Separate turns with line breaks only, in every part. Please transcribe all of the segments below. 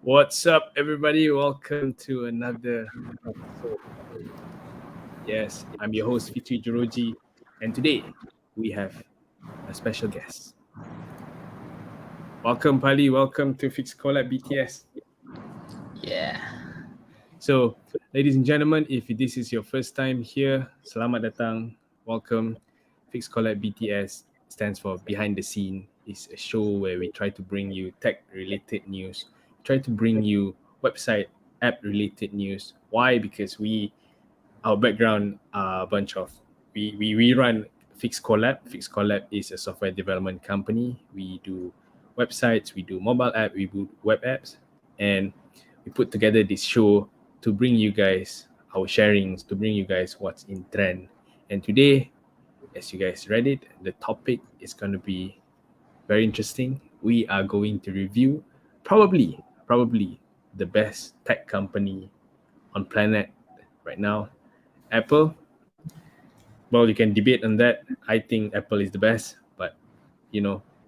What's up, everybody? Welcome to another episode. Yes, I'm your host, Fitri Juroji, and today we have a special guest. Welcome, Pali. Welcome to Fix Collab BTS.
Yeah.
So, ladies and gentlemen, if this is your first time here, selamat datang. Welcome. Fix Collab BTS stands for Behind the Scene. It's a show where we try to bring you tech-related news, try to bring you website, app-related news. Why? Because our background are a bunch of we run Fix Collab. Fix Collab is a software development company. We do websites, we do mobile app, we do web apps, and we put together this show to bring you guys our sharings, to bring you guys what's in trend. And today, as you guys read it, the topic is going to be very interesting. We are going to review probably the best tech company on planet right now, Apple. Well, you can debate on that. I think Apple is the best, but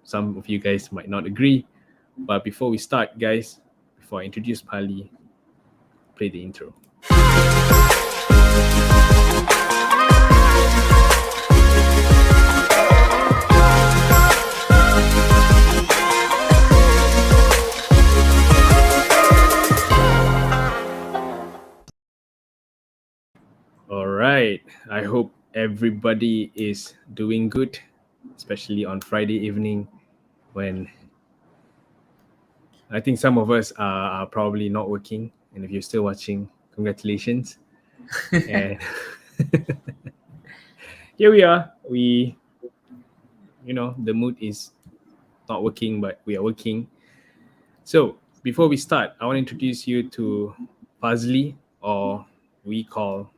some of you guys might not agree. But before we start, guys, before I introduce Pali, play the intro. All right. I hope everybody is doing good, especially on Friday evening when I think some of us are probably not working. And if you're still watching, congratulations. And here we are. The mood is not working, but we are working. So before we start, I want to introduce you to Fazli, or we call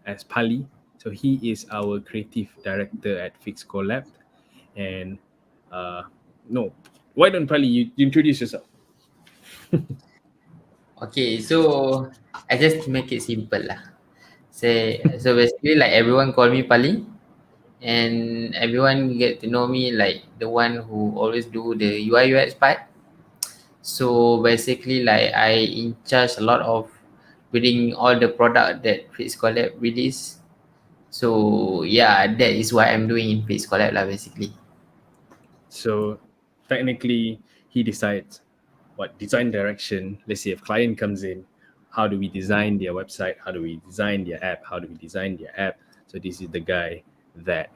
as Pali. So he is our creative director at Fix Collab. And no, why don't Pali you introduce yourself?
Okay, so I just make it simple lah. So basically like everyone call me Pali and everyone get to know me like the one who always do the UI UX part. So basically like I in charge a lot of building all the product that Fix Collab release. So yeah, that is what I'm doing in Fix Collab lah basically.
So technically, he decides what design direction. Let's say if client comes in, how do we design their website? How do we design their app? How do we design their app? So this is the guy that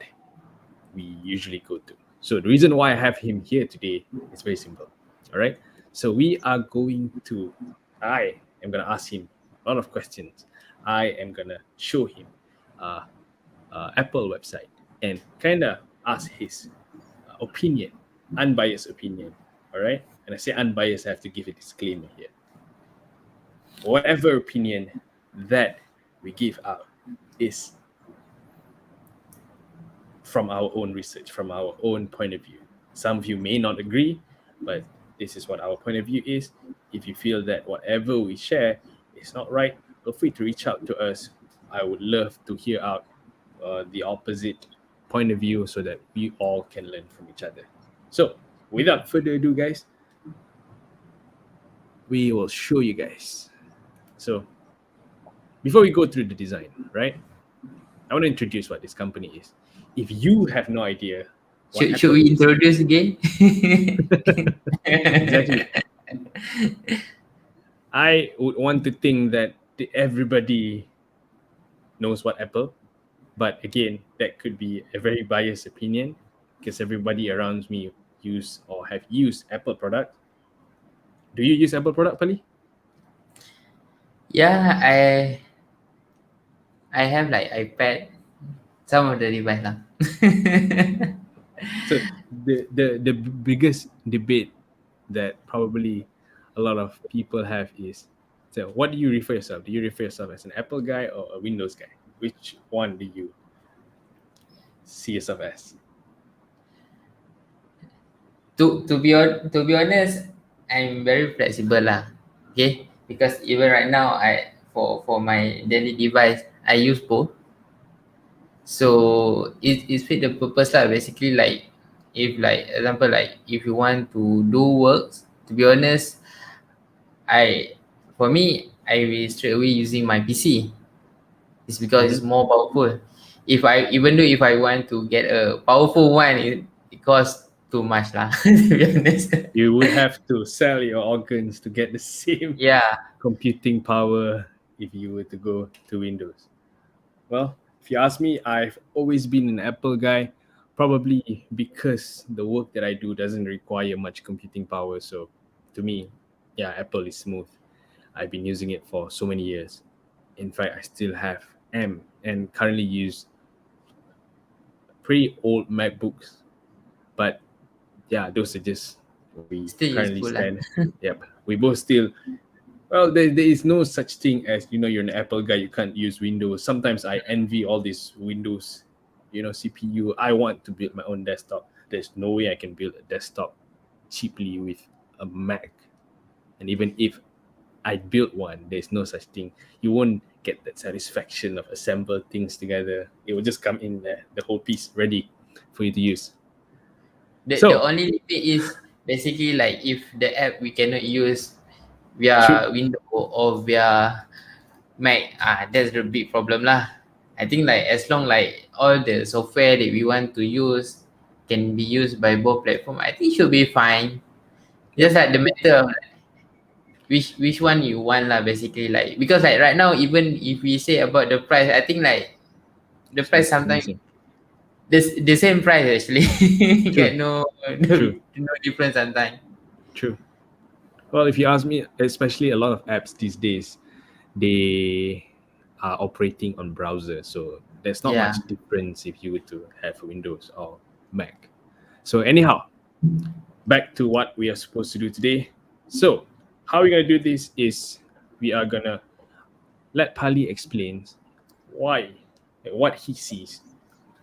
we usually go to. So the reason why I have him here today is very simple. All right. So I am gonna ask him a lot of questions. I am gonna show him Apple website and kind of ask his opinion, unbiased opinion. All right. And I say unbiased, I have to give a disclaimer here. Whatever opinion that we give out is from our own research, from our own point of view. Some of you may not agree, but this is what our point of view is. If you feel that whatever we share is not right, feel free to reach out to us. I would love to hear out the opposite point of view so that we all can learn from each other. So, without further ado, guys, we will show you guys. So, before we go through the design, right? I want to introduce what this company is. If you have no idea,
Should we introduce again?
Exactly. I would want to think that everybody knows what Apple, but again, that could be a very biased opinion because everybody around me use or have used Apple product. Do you use Apple product, Pali?
Yeah, I have like iPad, some of the device lah.
So the biggest debate that probably a lot of people have is, so what do you refer yourself? Do you refer yourself as an Apple guy or a Windows guy? Which one do you see yourself as?
To be honest, I'm very flexible lah. Okay, because even right now, for my daily device, I use both. So it fit the purpose lah. Basically, like if like example like if you want to do works, to be honest, for me, I will straight away using my PC. It's because it's
Mhm.
more powerful. Even though if I want to get a powerful one, it costs too much lah. To be honest.
You would have to sell your organs to get the same
Yeah,
computing power if you were to go to Windows. Well, if you ask me, I've always been an Apple guy, probably because the work that I do doesn't require much computing power. So to me, yeah, Apple is smooth. I've been using it for so many years. In fact, I still have and currently use pretty old MacBooks, but yeah, those are just where we
still
currently
useful lah.
stand. Yep, we both still. Well, there is no such thing as you're an Apple guy. You can't use Windows. Sometimes I envy all these Windows, CPU. I want to build my own desktop. There's no way I can build a desktop cheaply with a Mac. And even if I built one, there's no such thing. You won't get that satisfaction of assemble things together. It will just come in there, the whole piece ready for you to use.
The
So
only limit is basically like if the app we cannot use
true.
via Windows or via Mac, that's the big problem lah. I think like as long like all the software that we want to use can be used by both platform, I think should be fine. Just
Yep.
like the matter of which one you want lah, basically like because like right now even if we say about the price, I think like the price
It's
sometimes
amazing.
the same price actually.
True.
Get no
True.
no difference sometimes.
True. Well, if you ask me, especially a lot of apps these days, they are operating on browser, so there's not
Yeah.
much difference if you were to have Windows or Mac. So anyhow, back to what we are supposed to do today. So how we're gonna do this is we are gonna let Pali explain why, what he sees,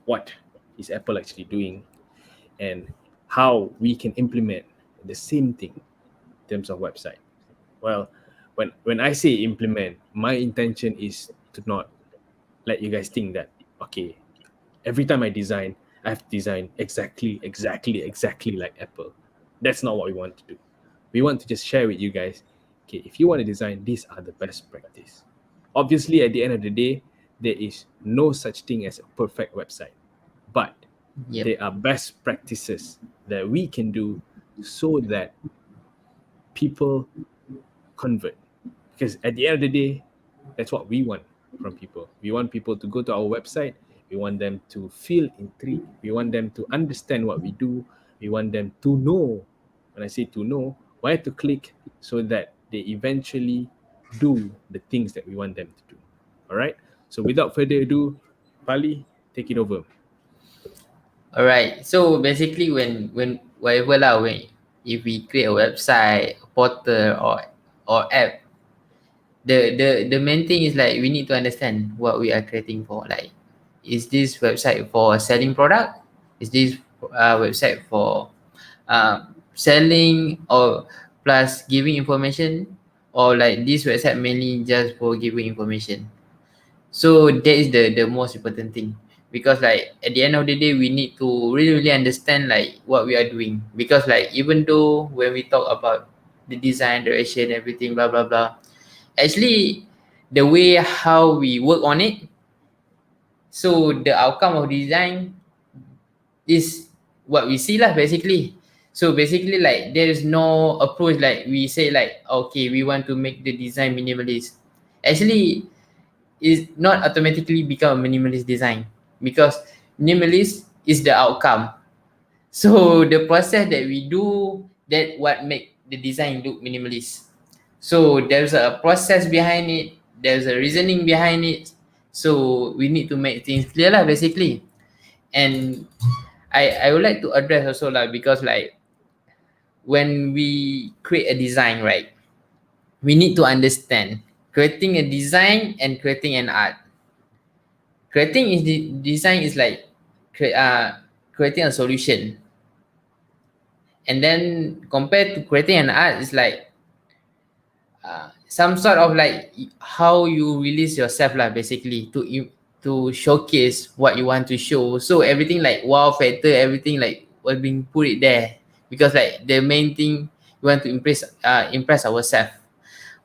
what is Apple actually doing, and how we can implement the same thing in terms of website. Well, when I say implement, my intention is to not let you guys think that okay, every time I design, I have to design exactly like Apple. That's not what we want to do. We want to just share with you guys, okay, if you want to design, these are the best practice. Obviously, at the end of the day, there is no such thing as a perfect website, but
Yep.
there are best practices that we can do so that people convert. Because at the end of the day, that's what we want from people. We want people to go to our website. We want them to feel intrigued. We want them to understand what we do. We want them to know. When I say to know, where to click so that they eventually do the things that we want them to do. All right. So without further ado, Pali, take it over.
All right. So basically, when whatever lah, when if we create a website, a portal, or app, the main thing is like we need to understand what we are creating for. Like, is this website for selling product? Is this website for selling or plus giving information, or like this website mainly just for giving information? So that is the most important thing, because like at the end of the day we need to really understand like what we are doing, because like even though when we talk about the design direction everything blah blah blah, actually the way how we work on it, so the outcome of design is what we see lah basically. So basically like there is no approach like we say like okay we want to make the design minimalist, actually is not automatically become a minimalist design, because minimalist is the outcome. So the process that we do, that what make the design look minimalist. So there's a process behind it, there's a reasoning behind it, so we need to make things clear lah basically. And I would like to address also lah, because like when we create a design, right, we need to understand creating a design and creating an art. Creating is the design is like creating a solution, and then compared to creating an art is like some sort of like how you release yourself lah basically, to showcase what you want to show. So everything like wow factor, everything like was being put it there, because like the main thing we want to impress ourselves.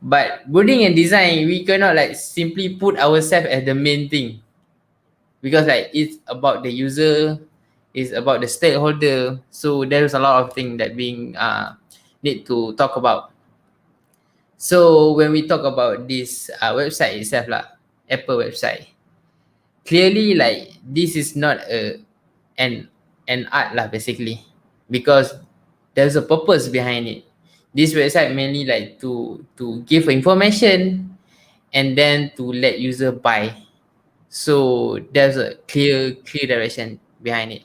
But building and design, we cannot like simply put ourselves as the main thing, because like it's about the user, it's about the stakeholder. So there's a lot of things that being need to talk about. So when we talk about this website itself lah, Apple website, clearly like this is not an art lah basically, because there's a purpose behind it. This website mainly like to give information and then to let user buy. So there's a clear direction behind it.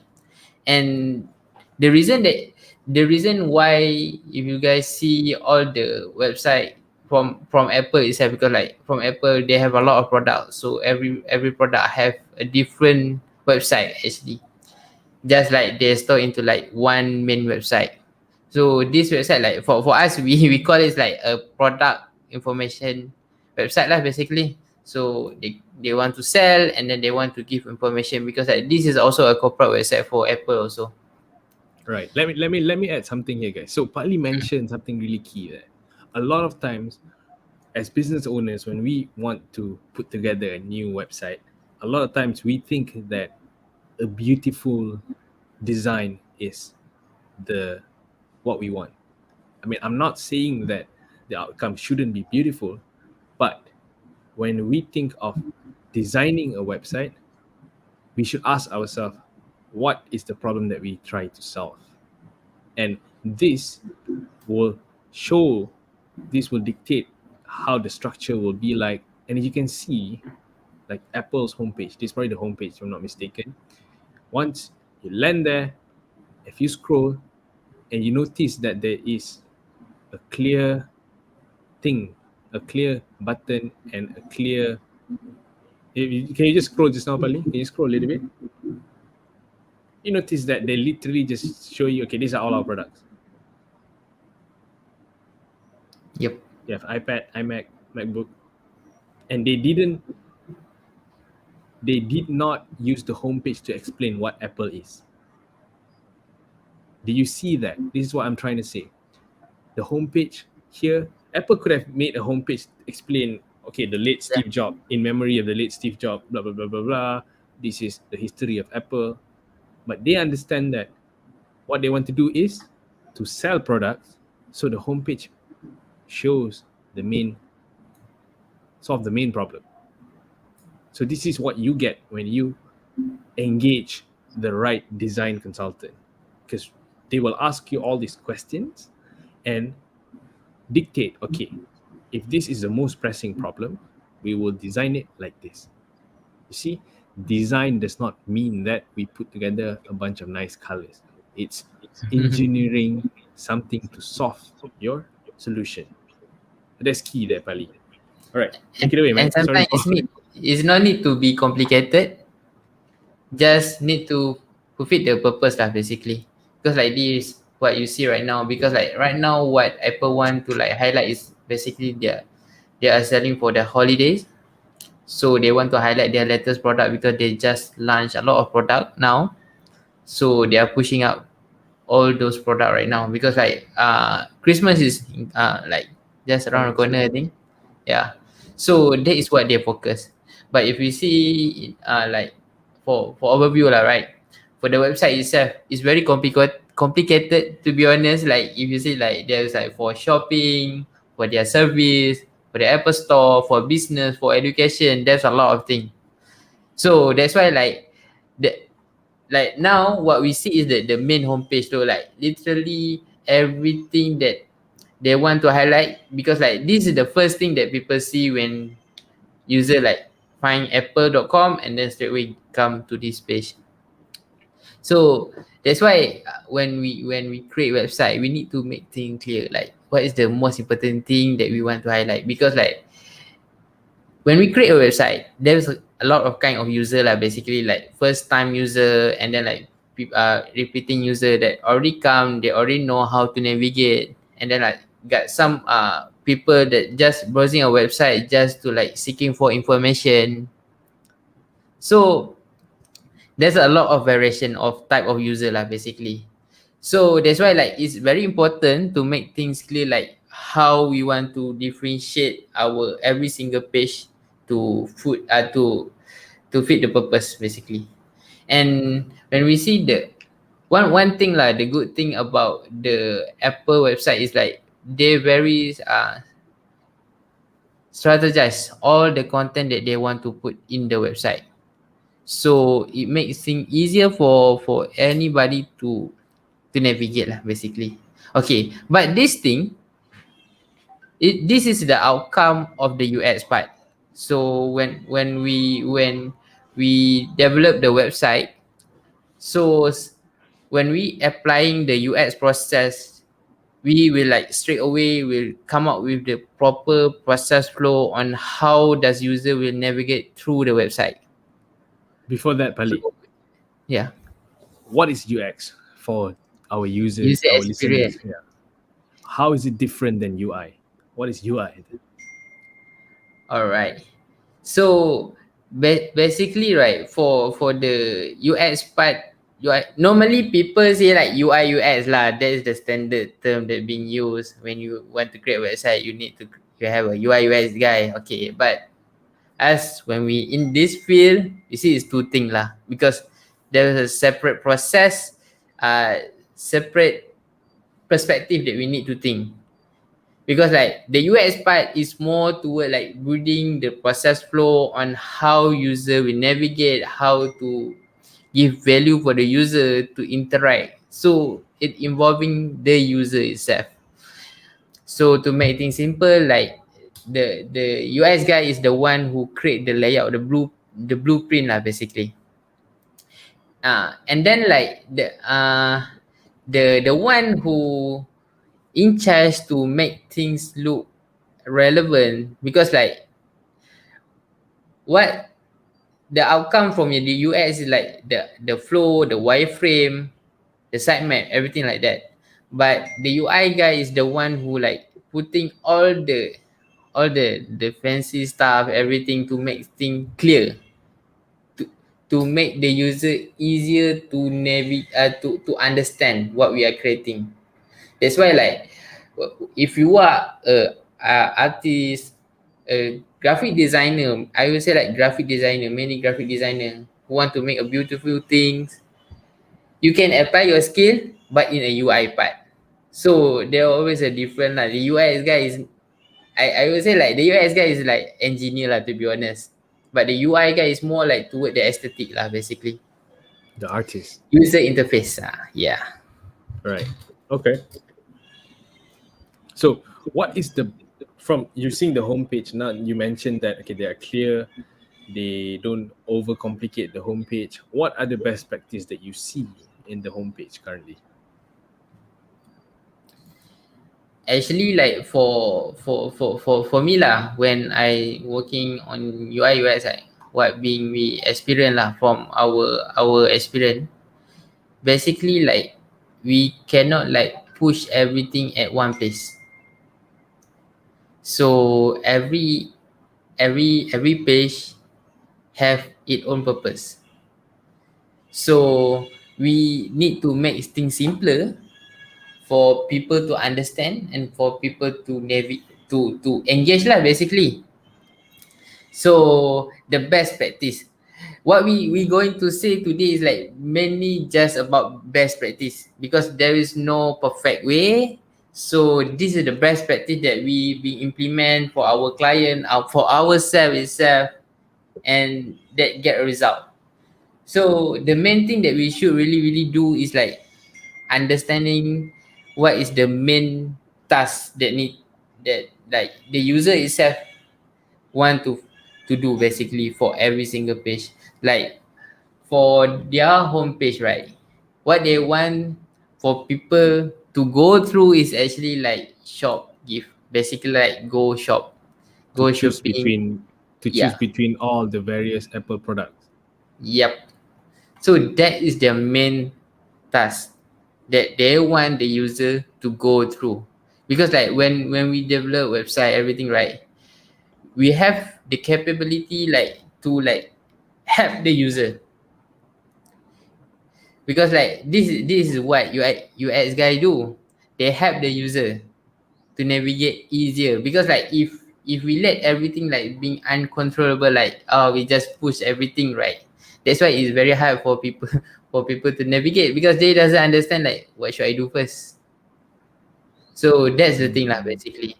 And the reason why, if you guys see all the website from Apple itself, because like from Apple they have a lot of products, so every product have a different website actually, just like they store into like one main website. So this website, like for us, we call it like a product information website lah basically. So they want to sell and then they want to give information, because like this is also a corporate website for Apple also.
Right. Let me add something here, guys. So Partly mentioned something really key there. A lot of times, as business owners, when we want to put together a new website, a lot of times we think that a beautiful design is what we want. I mean, I'm not saying that the outcome shouldn't be beautiful, but when we think of designing a website, we should ask ourselves, what is the problem that we try to solve? And this will dictate how the structure will be like. And as you can see, like Apple's homepage, this is probably the homepage, if I'm not mistaken. Once you land there, if you scroll and you notice that there is a clear thing, a clear button, and a clear. Can you just scroll just now, Pali? Can you scroll a little bit? You notice that they literally just show you, okay, these are all our products.
Yep.
You have iPad, iMac, MacBook, and they did not use the homepage to explain what Apple is. Do you see that? This is what I'm trying to say. The homepage here, Apple could have made a homepage to explain, okay, the late Steve Jobs, in memory of the late Steve Jobs, blah, blah, blah, blah, blah. This is the history of Apple. But they understand that what they want to do is to sell products, so the homepage shows solve the main problem. So this is what you get when you engage the right design consultant, because they will ask you all these questions and dictate, okay, if this is the most pressing problem, we will design it like this. You see, design does not mean that we put together a bunch of nice colors. It's engineering something to solve your solution. That's key there, Pali. All right, take it away, man.
And sometimes it's not need to be complicated. Just need to fulfill the purpose lah basically. Because like this, what you see right now, because like right now what Apple want to like highlight is basically they are selling for the holidays. So they want to highlight their latest product because they just launched a lot of product now. So they are pushing out all those product right now, because like Christmas is like just around the corner, I think. Yeah. So that is what they focus. But if we see like for overview lah, right? For the website itself, it's very complicated to be honest. Like if you see like there's like for shopping, for their service, for the Apple Store, for business, for education, there's a lot of things. So that's why like now what we see is the main homepage. So like literally everything that they want to highlight, because like this is the first thing that people see when user like find apple.com and then straight away come to this page. So that's why when we create website, we need to make things clear, like what is the most important thing that we want to highlight. Because like when we create a website, there's a lot of kind of user lah, basically like first time user, and then like repeating user that already come, they already know how to navigate, and then like got some people that just browsing a website just to like seeking for information. So there's a lot of variation of type of user lah basically. So that's why like it's very important to make things clear, like how we want to differentiate our every single page to fit the purpose basically. And when we see the one thing lah, the good thing about the Apple website is like they very strategize all the content that they want to put in the website, so it makes things easier for anybody to navigate lah basically. Okay, but this is the outcome of the UX part. So when we develop the website, so when we applying the UX process, we will like straight away will come up with the proper process flow on how does user will navigate through the website.
Before that, Pali,
Yeah,
what is UX for our users,
user
our listeners?
experience.
Yeah. How is it different than UI? What is UI?
All right. So basically, right, for the UX part, normally people say like UI UX lah. That is the standard term that being used when you want to create a website. You have a UI UX guy. Okay, but as when we in this field, you see it's two things lah, because there is a separate process, separate perspective that we need to think. Because like the UX part is more toward like building the process flow on how user will navigate, how to give value for the user to interact. So it involving the user itself. So to make things simple, like the UX guy is the one who create the layout, the blueprint lah basically. And then like the one who in charge to make things look relevant, because like what the outcome from the UX is like the flow, the wireframe, the sitemap, everything like that. But the UI guy is the one who like putting all the fancy stuff, everything to make things clear, to make the user easier to navigate, to understand what we are creating. That's why like if you are a artist, a graphic designer, I would say like graphic designer, many graphic designer who want to make a beautiful things, you can apply your skill but in a UI part. So there always a different lah. The UI guy is, I would say like the UX guy is like engineer lah, to be honest. But the UI guy is more like toward the aesthetic lah basically.
The artist.
User interface yeah.
Right. Okay. So what is the, from using the homepage, now you mentioned that okay, they are clear, they don't overcomplicate the homepage. What are the best practice that you see in the homepage currently?
Actually like for me lah, when I working on UI UX, like what being we experience lah from our experience, basically like we cannot like push everything at one place. So every page have its own purpose. So we need to make things simpler for people to understand and for people to navigate, to engage lah basically. So the best practice, what we going to say today is like mainly just about best practice, because there is no perfect way. So this is the best practice that we implement for our client, for ourselves itself, and that get a result. So the main thing that we should really do is like understanding what is the main task that like the user itself want to do basically for every single page. Like for their homepage, right, what they want for people to go through is actually like shop gift, basically like go shop, go
To choose
shopping.
between all the various Apple products.
Yep. So that is their main task that they want the user to go through. Because like when we develop website, everything, right, we have the capability like to like help the user. Because like this is what UX guy do. They help the user. navigate easier, because like if we let everything like being uncontrollable, like we just push everything, right? That's why it's very hard for people for people to navigate, because they doesn't understand like what should I do first. So that's the thing lah, basically.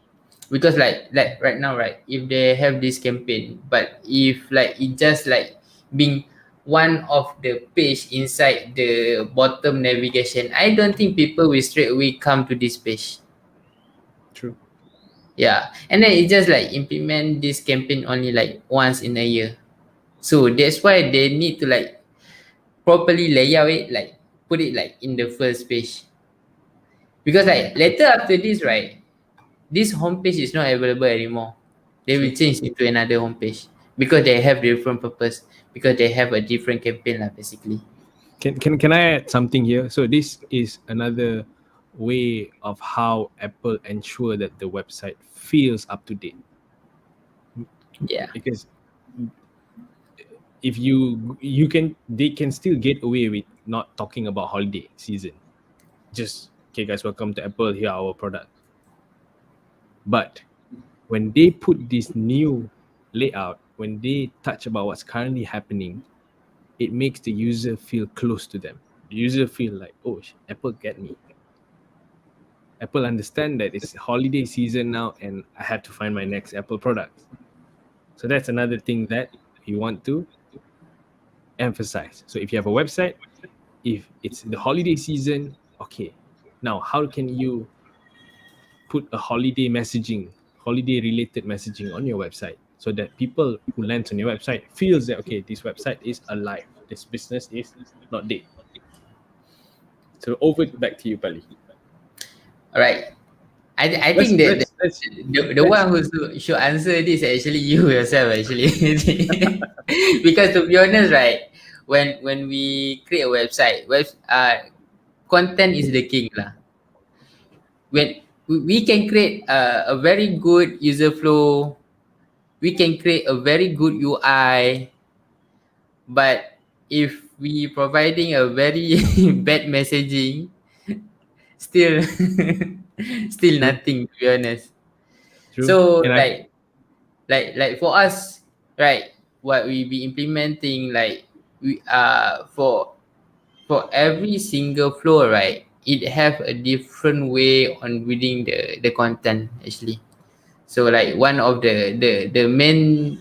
Because like right now, right, if they have this campaign, but if like it just like being one of the page inside the bottom navigation, I don't think people will straight away come to this page.
True.
Yeah, and then it just like implement this campaign only like once in a year. So that's why they need to like properly layout it, like put it like in the first page. Because like later after this, right, this homepage is not available anymore. They will change into another homepage because they have different purpose, because they have a different campaign lah, basically.
Can I add something here? So this is another way of how Apple ensure that the website feels up to date.
Yeah.
Because if they can still get away with not talking about holiday season. Just, okay guys, welcome to Apple, here are our product. But when they put this new layout, when they touch about what's currently happening, it makes the user feel close to them. The user feel like, oh, Apple get me. Apple understand that it's holiday season now and I have to find my next Apple product. So that's another thing that we want to emphasize. So if you have a website, if it's the holiday season, okay, now how can you put a holiday related messaging on your website, so that people who lands on your website feels that, okay, this website is alive, this business is not dead. So back to you, Pali.
All right. I think the one who should answer this actually you yourself, actually. Because to be honest, right, when we create a website, content is the king lah. When we can create a very good user flow, we can create a very good UI, but if we providing a very bad messaging, still still
True.
nothing, to be honest.
True.
So
And
like for us, right, what we be implementing, like we for every single flow, right, it have a different way on reading the content, actually. So like one of the main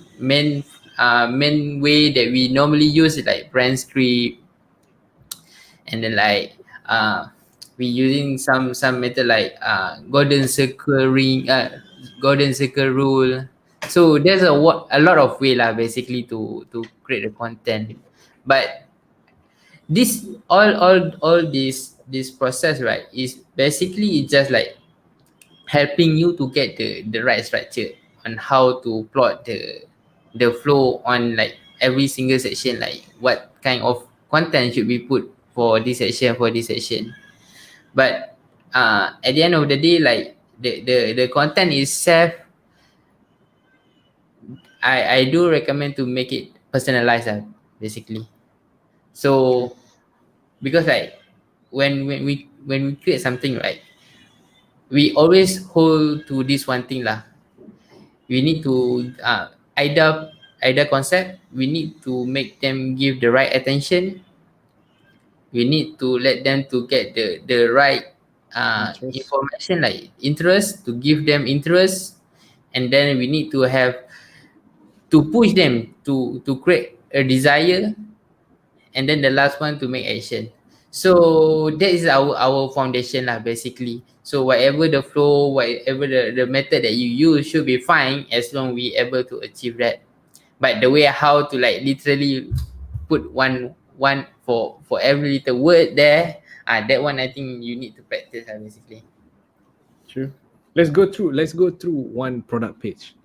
way that we normally use is like brand script, and then like we using some method like golden circle rule. So there's a lot of way lah, basically, to create the content. But this all this process, right, is basically just like helping you to get the right structure on how to plot the flow on like every single section, like what kind of content should be put for this section. But at the end of the day, like the content itself, I do recommend to make it personalized, basically. So because like when we create something, right, we always hold to this one thing lah. We need to either concept, we need to make them give the right attention, we need to let them to get the right information, like interest, to give them interest, and then we need to have to push them to create a desire, and then the last one to make action. So that is our foundation lah, basically. So whatever the flow, whatever the method that you use should be fine, as long we able to achieve that. But the way how to like literally put one for every little word there, that one I think you need to practice, basically.
True. Let's go through one product page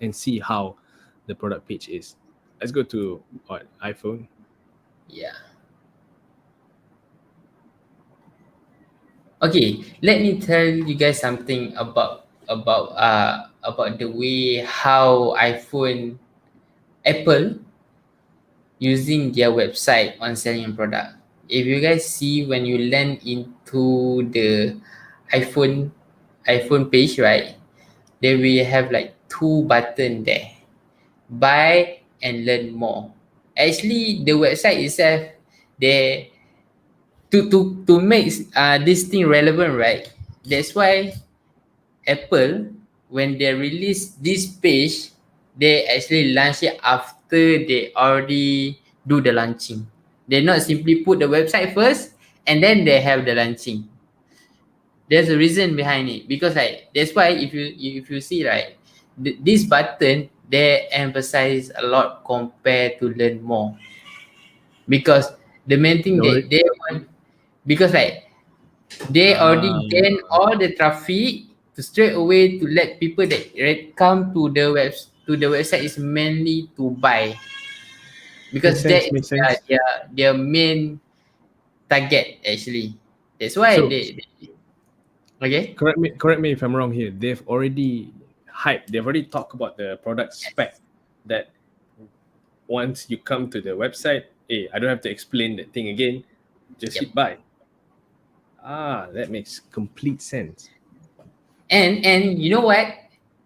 and see how the product page is. Let's go to iPhone.
Yeah. Okay, let me tell you guys something about the way how Apple using their website on selling a product. If you guys see, when you land into the iPhone iPhone page, right, then we have like two buttons there, buy and learn more. Actually, the website itself, they to make this thing relevant, right? That's why Apple, when they release this page, they actually launch it after they already do the launching. They not simply put the website first and then they have the launching. There's a reason behind it, because like that's why if you see, right, this button they emphasize a lot compared to learn more, because the main thing
No,
they want, because like they already gain
ah,
all the traffic to straight away to let people that come to the website is mainly to buy,
makes
because that
sense.
is
Makes sense.
their main target actually. That's why
So
they okay.
correct me if I'm wrong here. They've already hyped. They've already talked about the product spec that once you come to the website, hey, I don't have to explain that thing again. Just
Yep.
hit buy. Ah, that makes complete sense.
And you know what?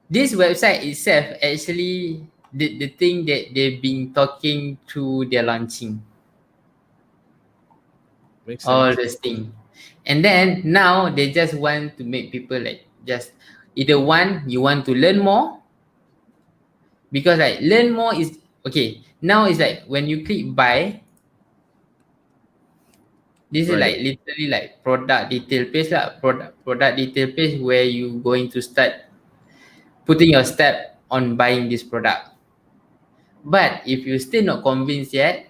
This website itself actually the thing that they've been talking through their launching,
Makes
all
sense.
this thing. And then now they just want to make people like just either one you want to learn more, because like learn more is okay. Now it's like when you click buy, this is
Right.
like literally like product detail page lah, product detail page where you going to start putting your step on buying this product. But if you're still not convinced yet,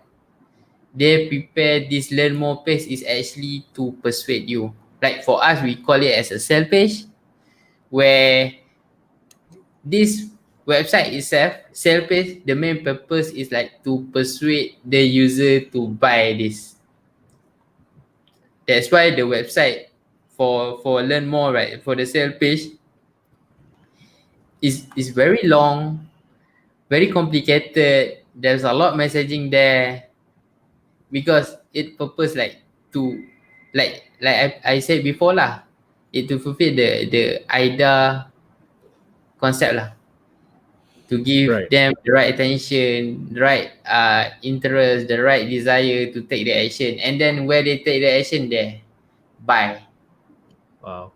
they prepare this learn more page is actually to persuade you. Like for us, we call it as a sell page, where this website itself, sell page, the main purpose is like to persuade the user to buy this. That's why the website for learn more, right, for the sell page is very long, very complicated. There's a lot messaging there, because it purpose like to I said before lah, it to fulfill the IDA concept lah, to give
Right.
them the right attention, the right interest, the right desire to take the action, and then where they take the action there, buy.
Wow.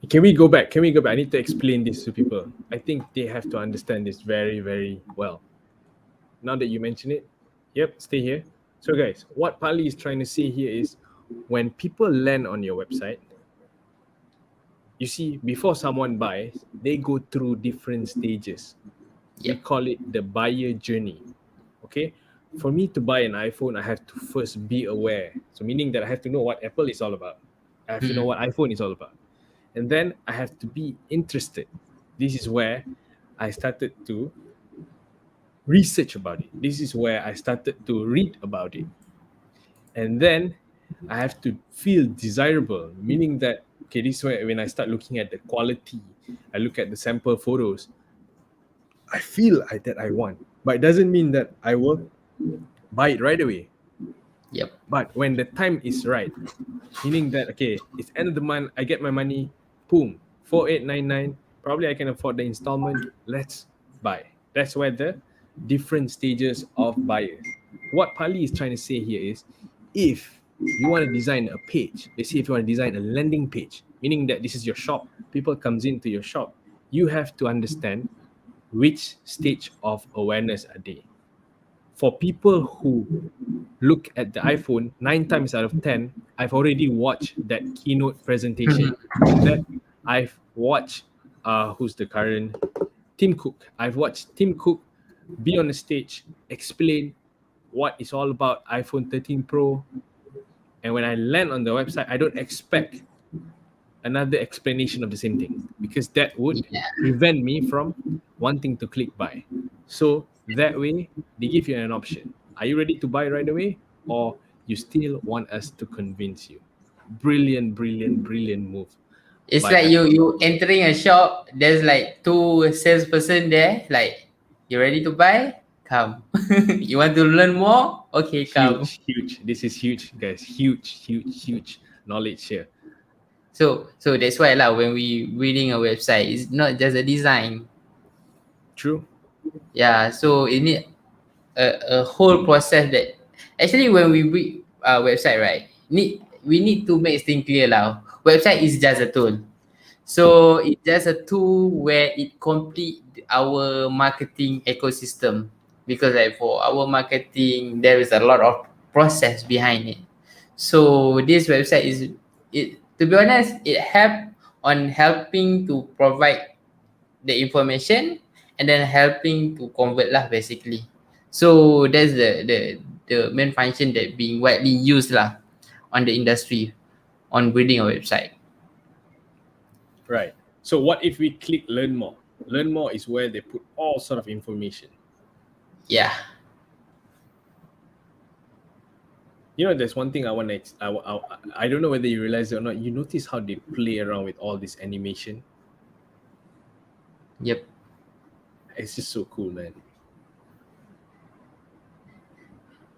Can we go back? Can we go back? I need to explain this to people. I think they have to understand this very, very well. Now that you mention it, yep, stay here. So, guys, what Pali is trying to say here is when people land on your website, you see, before someone buys, they go through different stages. We
Yep.
call it the buyer journey. Okay. For me to buy an iPhone, I have to first be aware. So, meaning that I have to know what Apple is all about. I have to know what iPhone is all about. And then I have to be interested. This is where I started to research about it. This is where I started to read about it. And then I have to feel desirable, meaning that, okay, this is where when I start looking at the quality, I look at the sample photos, I feel that I want. But it doesn't mean that I will buy it right away.
Yep.
But when the time is right, meaning that, okay, it's end of the month, I get my money, boom, 4899, probably I can afford the installment, let's buy. That's where the different stages of buyers. What Pali is trying to say here is, if you want to design a page, let's say if you want to design a landing page, meaning that this is your shop, people comes into your shop, you have to understand which stage of awareness are they. For people who look at the iPhone 9 times out of 10, I've already watched that keynote presentation. In that, I've watched who's the current Tim Cook. I've watched Tim Cook be on the stage, explain what it's all about iPhone 13 Pro. And when I land on the website, I don't expect another explanation of the same thing, because that would
Yeah.
prevent me from wanting to click buy. So that way, they give you an option. Are you ready to buy right away, or you still want us to convince you? Brilliant, brilliant, brilliant move.
It's
by
like
Apple.
you entering a shop. There's like two salesperson there. Like, you ready to buy? Come. You want to learn more? Okay, come.
Huge, huge. This is huge, guys. Huge, huge, huge knowledge here.
So that's why lah, when we building a website, it's not just a design.
True.
Yeah, so it need a whole process that actually when we build a website, right? We need to make things clear lah. Website is just a tool. So it's just a tool where it complete our marketing ecosystem, because like for our marketing there is a lot of process behind it. So this website is, it, to be honest, it helping to provide the information and then helping to convert lah basically. So that's the main function that being widely used lah on the industry on building a website.
Right. So what if we click learn more? Learn more is where they put all sort of information.
Yeah.
You know, there's one thing I want to. I don't know whether you realize it or not. You notice how they play around with all this animation.
Yep.
It's just so cool, man.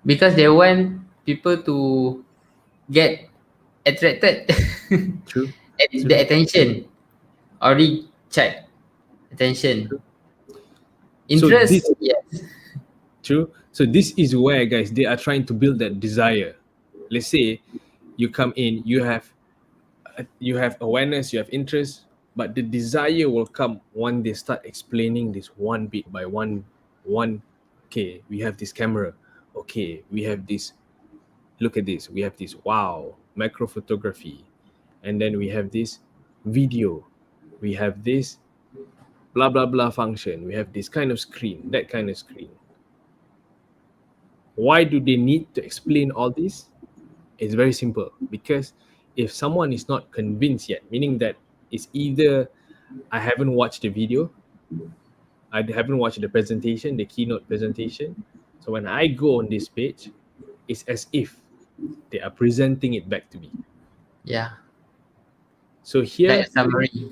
Because they want people to get attracted.
True.
The attention. Already check. Attention. Interest. Yes.
True. So this is where, guys, they are trying to build that desire. Let's say you come in, you have awareness, you have interest, but the desire will come when they start explaining this one bit by one. Okay, we have this camera. Okay, we have this. Look at this. We have this. Wow, macro photography, and then we have this video. We have this blah blah blah function. We have this kind of screen, that kind of screen. Why do they need to explain all this? It's very simple, because if someone is not convinced yet, meaning that it's either I haven't watched the video, I haven't watched the presentation, the keynote presentation. So when I go on this page, it's as if they are presenting it back to me.
Yeah.
So here,
like a summary.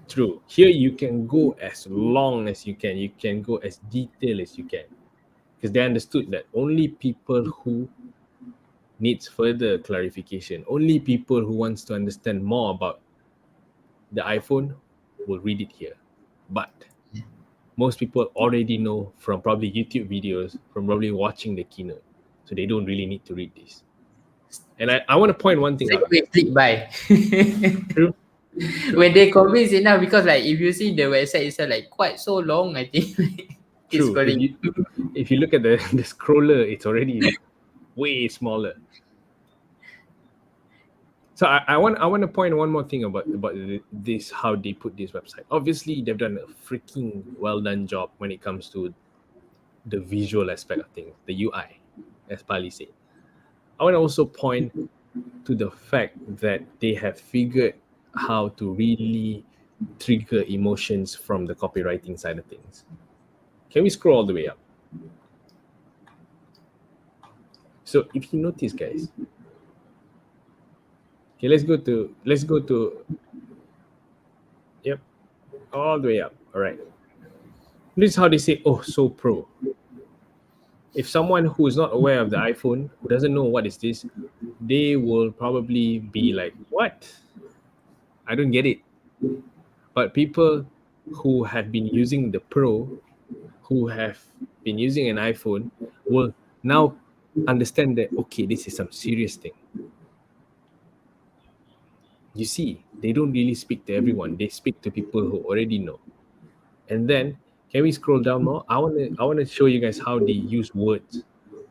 True. Here you can go as long as you can. You can go as detailed as you can, because they understood that only people who needs further clarification, only people who wants to understand more about the iPhone will read it here. But most people already know from probably YouTube videos, from probably watching the keynote, so they don't really need to read this. And I want to point one thing out.
Click buy.
True.
When they convince enough, because like if you see the website itself like quite so long, I think.
True. If you look at the scroller, it's already way smaller. So I want to point one more thing about this, how they put this website. Obviously, they've done a freaking well done job when it comes to the visual aspect of things, the UI, as Pali said. I want to also point to the fact that they have figured how to really trigger emotions from the copywriting side of things. Can we scroll all the way up? So if you notice, guys, okay, let's go to yep, all the way up. All right, this is how they say, oh, so pro. If someone who is not aware of the iPhone, who doesn't know what is this, they will probably be like, what? I don't get it. But people who have been using the Pro, who have been using an iPhone, will now understand that, okay, this is some serious thing. You see, they don't really speak to everyone. They speak to people who already know. And then, can we scroll down more? I want to show you guys how they use words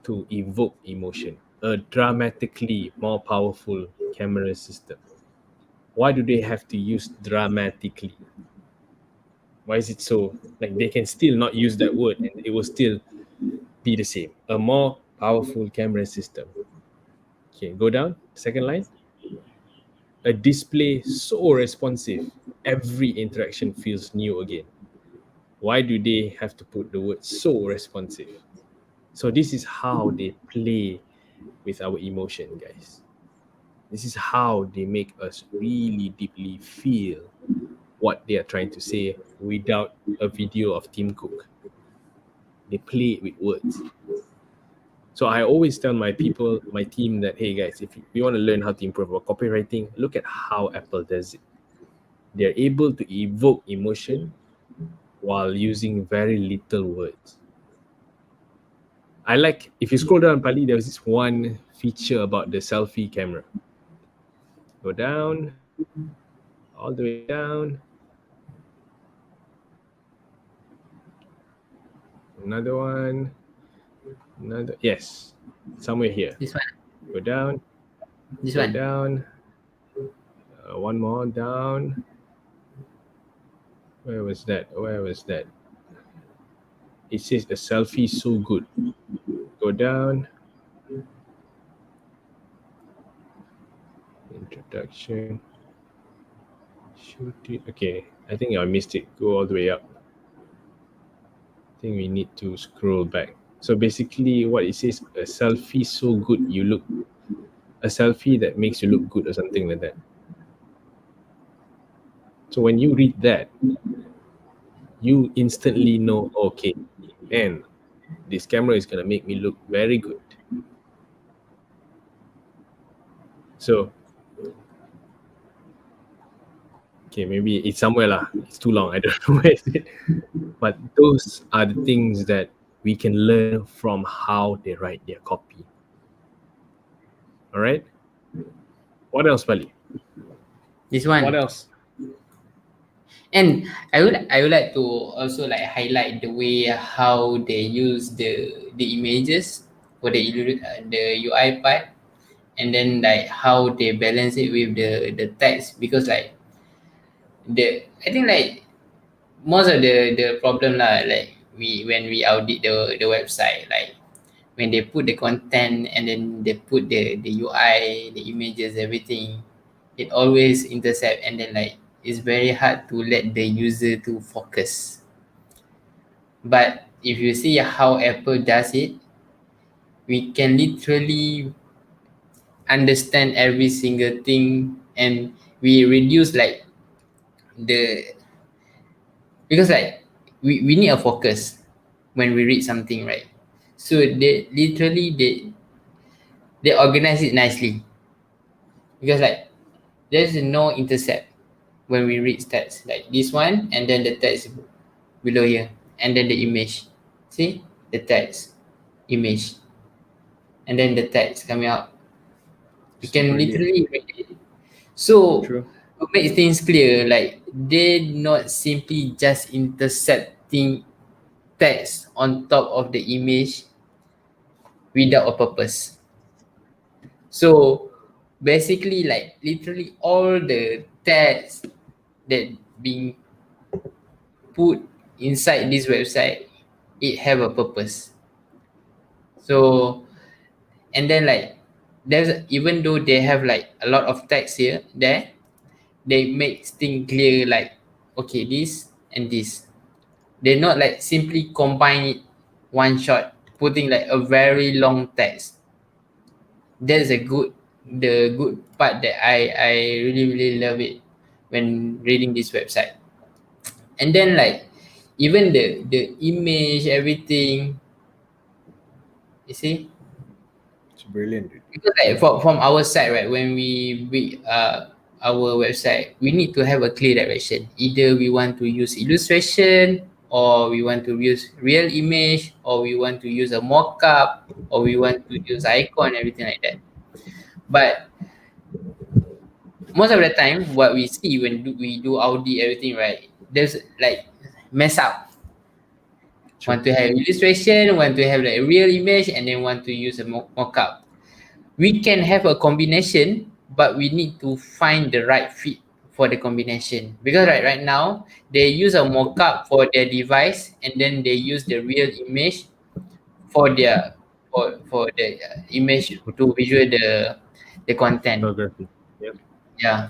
to evoke emotion. A dramatically more powerful camera system. Why do they have to use dramatically? Why is it so? Like, they can still not use that word and it will still be the same. A more powerful camera system. Okay, go down. Second line. A display so responsive, every interaction feels new again. Why do they have to put the word so responsive? So this is how they play with our emotion, guys. This is how they make us really deeply feel what they are trying to say without a video of Tim Cook. They play it with words. So I always tell my people, my team, that hey guys, if we want to learn how to improve our copywriting, look at how Apple does it. They're able to evoke emotion while using very little words. I like, if you scroll down, Pali, there was this one feature about the selfie camera. Go down, all the way down. Another one. Another, yes, somewhere here.
This one.
Go down,
This
go
one.
down. One more down. Where was that? Where was that? It says the selfie is so good. Go down. Introduction. Shoot it. Okay, I think I missed it. Go all the way up. I think we need to scroll back. So basically what it says, a selfie so good you look, a selfie that makes you look good or something like that. So when you read that, you instantly know, okay, man, this camera is gonna make me look very good. So okay, maybe it's somewhere lah. It's too long. I don't know where is it. But those are the things that we can learn from how they write their copy. All right. What else, Pali?
This one.
What else?
And I would like to also like highlight the way how they use the images for the UI part, and then like how they balance it with the text, because like I think like most of the problem lah, like when we audit the website, like when they put the content and then they put the UI, the images, everything, it always intercept, and then like it's very hard to let the user to focus. But if you see how Apple does it, we can literally understand every single thing, and we reduce like the, because like we need a focus when we read something, right? So they literally they organize it nicely, because like there's no intercept when we read text, like this one, and then the text below here, and then the image. See the text, image, and then the text coming out. You can
Brilliant.
literally read it. So
True.
to make things clear, like they not simply just intercepting text on top of the image without a purpose. So basically, like literally all the text that being put inside this website, it have a purpose. So, and then like there's, even though they have like a lot of text here there, they make things clear, like okay, this and this, they not like simply combine it one shot, putting like a very long text. That's the good part that I really love it when reading this website. And then like even the image, everything, you see,
It's brilliant.
because like from our side, right, when we our website, we need to have a clear direction. Either we want to use illustration, or we want to use real image, or we want to use a mock-up, or we want to use icon, everything like that. But most of the time what we see when we do audit everything, right, there's like mess up.
True.
Want to have illustration, want to have like a real image, and then want to use a mock-up. We can have a combination, but we need to find the right fit for the combination, because right now they use a mock-up for their device, and then they use the real image for their for the image to visual the content.
Photography. Yep.
Yeah.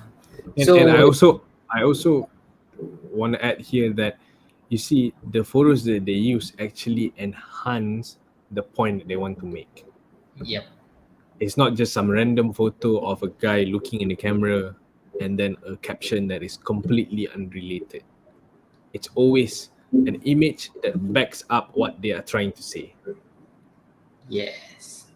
And,
So
and I also want to add here that you see the photos that they use actually enhance the point that they want to make.
yep.
It's not just some random photo of a guy looking in the camera and then a caption that is completely unrelated. It's always an image that backs up what they are trying to say.
Yes.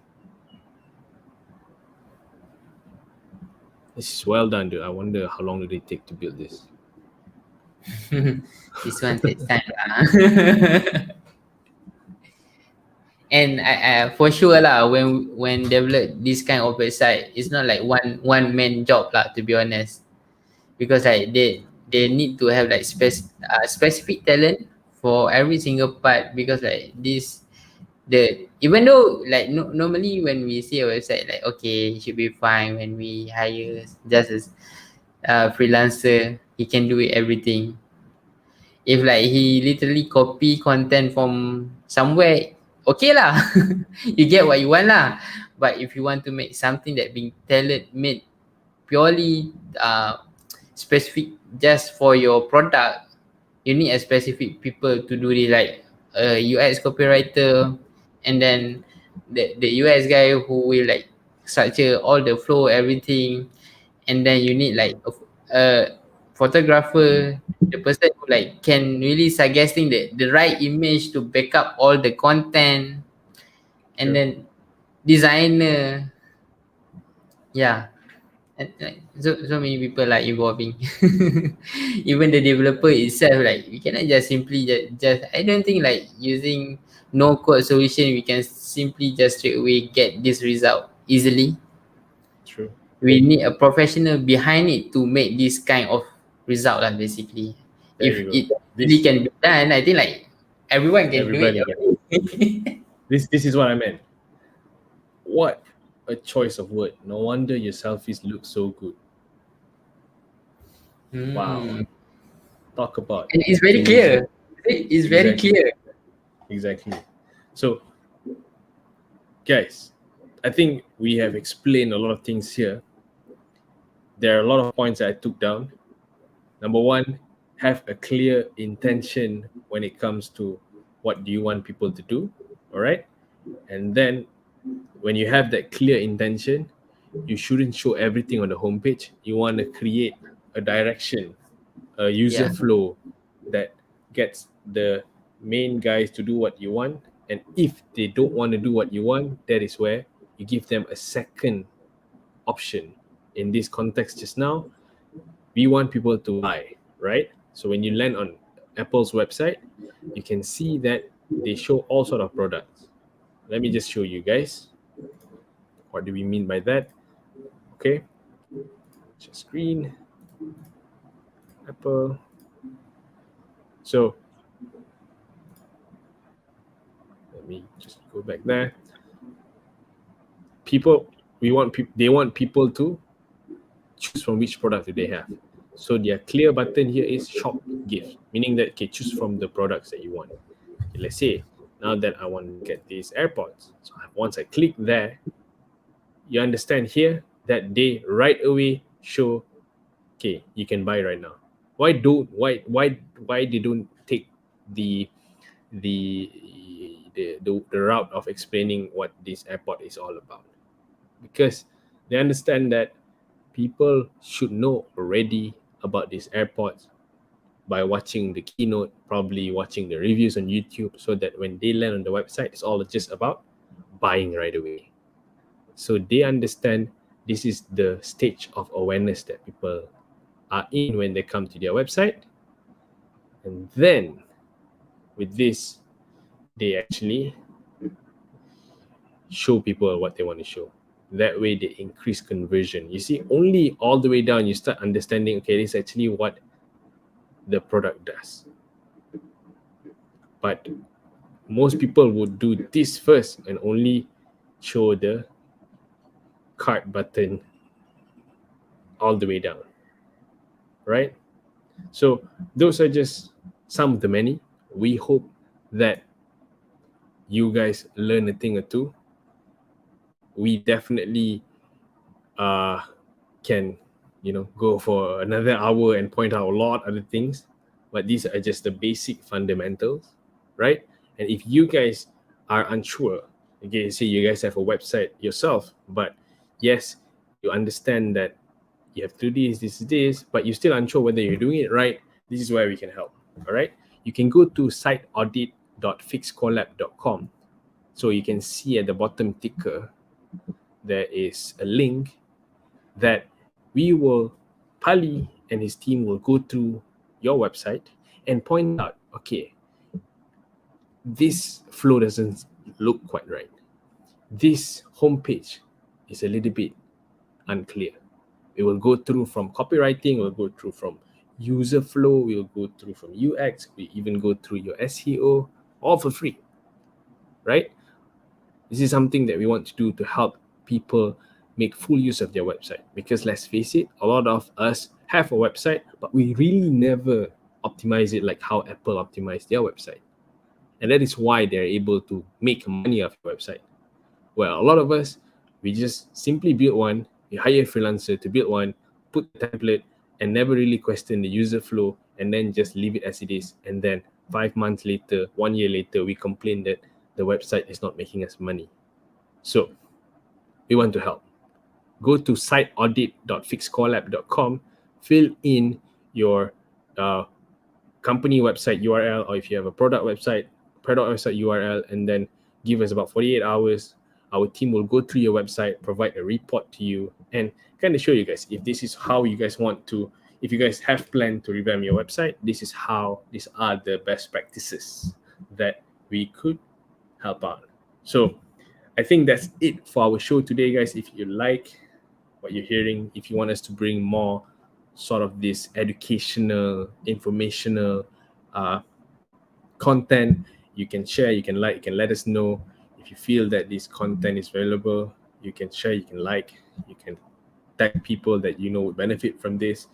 This is well done, dude. I wonder how long did it take to build this.
This one takes time lah. And for sure lah, when develop this kind of website, it's not like one man job lah, to be honest, because like they need to have like specific talent for every single part, because like this the even though like normally when we see a website, like okay, it should be fine when we hire just as freelancer, he can do it everything. If like he literally copy content from somewhere, okay lah. You get what you want lah. But if you want to make something that being talent made purely specific just for your product, you need a specific people to do it, like a UX copywriter, and then the UX guy who will like structure all the flow, everything, and then you need like a photographer, the person who like can really suggesting the right image to back up all the content, and
Sure.
then designer. Yeah. And like so many people are involving. Even the developer itself, like we cannot just simply just I don't think like using no code solution we can simply just straight away get this result easily.
True.
We need a professional behind it to make this kind of result lah, basically.
There
If
you go.
it really can be done, I think like everyone can
Everybody
do it.
This is what I meant. What a choice of word. No wonder your selfies look so good. Wow. Talk about
And it's very clear. It's very
Exactly.
clear.
Exactly. So, guys, I think we have explained a lot of things here. There are a lot of points that I took down. Number one, have a clear intention when it comes to what do you want people to do. All right. And then when you have that clear intention, you shouldn't show everything on the homepage. You want to create a direction, a user
Yeah.
flow that gets the main guys to do what you want. And if they don't want to do what you want, that is where you give them a second option. In this context just now, we want people to buy, right? So when you land on Apple's website, you can see that they show all sort of products. Let me just show you guys. What do we mean by that? Okay, just screen, Apple. So let me just go back there. People, they want people to choose from which product do they have. So their clear button here is shop gift, meaning that okay, choose from the products that you want. Okay, let's say now that I want to get these AirPods, so once I click there, you understand here that they right away show, okay, you can buy right now. Why they don't take the route of explaining what this AirPod is all about? Because they understand that people should know already about these AirPods by watching the keynote, probably watching the reviews on YouTube, so that when they land on the website, it's all just about buying right away. So they understand this is the stage of awareness that people are in when they come to their website. And then with this, they actually show people what they want to show. That way they increase conversion. You see, only all the way down you start understanding, okay, this is actually what the product does. But most people would do this first and only show the cart button all the way down, right? So those are just some of the many. We hope that you guys learn a thing or two. We definitely can, go for another hour and point out a lot of other things, but these are just the basic fundamentals, right? And if you guys are unsure, okay, say you guys have a website yourself, but yes, you understand that you have to do this, but you're still unsure whether you're doing it right, this is where we can help. All right, you can go to siteaudit.fixcollab.com So you can see at the bottom ticker, there is a link that Pali and his team will go through your website and point out, okay, this flow doesn't look quite right. This homepage is a little bit unclear. It will go through from copywriting, we'll go through from user flow, we'll go through from UX, we even go through your SEO, all for free, right? This is something that we want to do to help people make full use of their website. Because let's face it, a lot of us have a website, but we really never optimize it like how Apple optimized their website. And that is why they're able to make money off your website. Well, a lot of us, we just simply build one, we hire a freelancer to build one, put the template, and never really question the user flow, and then just leave it as it is. And then 5 months later, 1 year later, we complain that the website is not making us money. So we want to help. Go to siteaudit.fixcolab.com, fill in your company website URL, or if you have a product website URL, and then give us about 48 hours. Our team will go through your website, provide a report to you, and kind of show you guys if this is how you guys want to, if you guys have planned to revamp your website, these are the best practices that we could help out. So I think that's it for our show today, guys. If you like what you're hearing, if you want us to bring more sort of this educational, informational content, you can share, you can like, you can let us know. If you feel that this content is valuable, you can share, you can like, you can tag people that you know would benefit from this.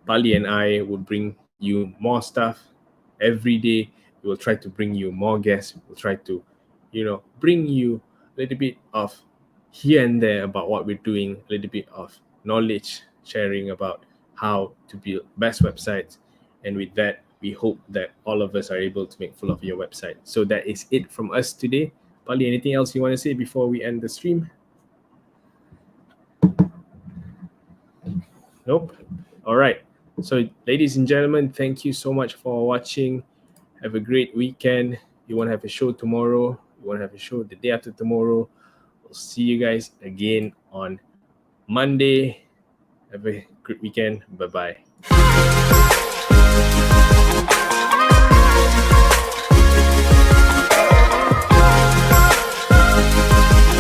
Pali and I will bring you more stuff every day. We will try to bring you more guests. We'll try to, bring you a little bit of here and there about what we're doing, a little bit of knowledge sharing about how to build best websites. And with that, we hope that all of us are able to make full of your website. So that is it from us today. Pali, anything else you want to say before we end the stream? Nope. All right. So, ladies and gentlemen, thank you so much for watching. Have a great weekend. You want to have a show tomorrow? You want to have a show the day after tomorrow? We'll see you guys again on Monday. Have a good weekend. Bye-bye.